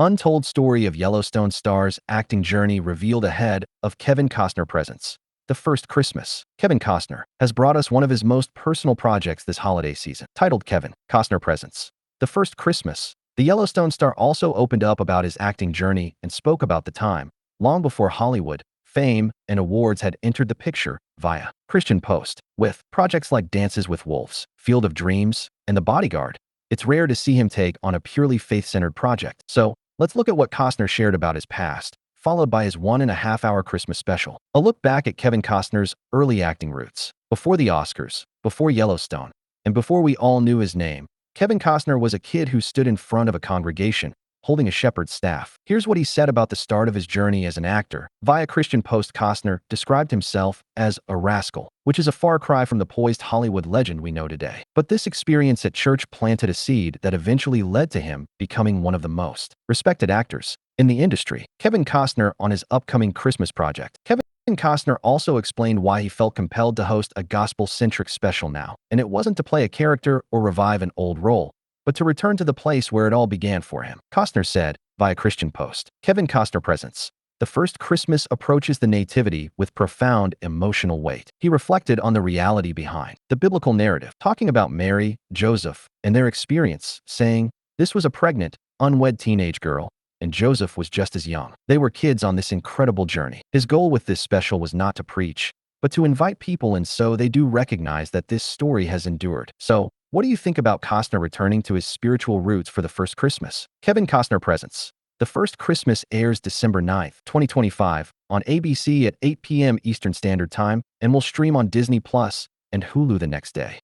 Untold story of Yellowstone star's acting journey revealed ahead of Kevin Costner Presents. The First Christmas. Kevin Costner has brought us one of his most personal projects this holiday season, titled Kevin Costner Presents. The First Christmas. The Yellowstone star also opened up about his acting journey and spoke about the time, long before Hollywood, fame, and awards had entered the picture, via Christian Post. With projects like Dances with Wolves, Field of Dreams, and The Bodyguard, it's rare to see him take on a purely faith-centered project. So, let's look at what Costner shared about his past, followed by his 1.5-hour Christmas special. A look back at Kevin Costner's early acting roots. Before the Oscars, before Yellowstone, and before we all knew his name, Kevin Costner was a kid who stood in front of a congregation, holding a shepherd's staff. Here's what he said about the start of his journey as an actor. Via Christian Post, Costner described himself as a rascal, which is a far cry from the poised Hollywood legend we know today. But this experience at church planted a seed that eventually led to him becoming one of the most respected actors in the industry. Kevin Costner on his upcoming Christmas project. Kevin Costner also explained why he felt compelled to host a gospel-centric special now, and it wasn't to play a character or revive an old role, but to return to the place where it all began for him. Costner said, via Christian Post, Kevin Costner Presents. The First Christmas approaches the Nativity with profound emotional weight. He reflected on the reality behind the biblical narrative, talking about Mary, Joseph, and their experience, saying, "This was a pregnant, unwed teenage girl, and Joseph was just as young. They were kids on this incredible journey." His goal with this special was not to preach, but to invite people in so they do recognize that this story has endured. So, what do you think about Costner returning to his spiritual roots for the first Christmas? Kevin Costner Presents. The First Christmas airs December 9th, 2025, on ABC at 8 p.m. Eastern Standard Time and will stream on Disney Plus and Hulu the next day.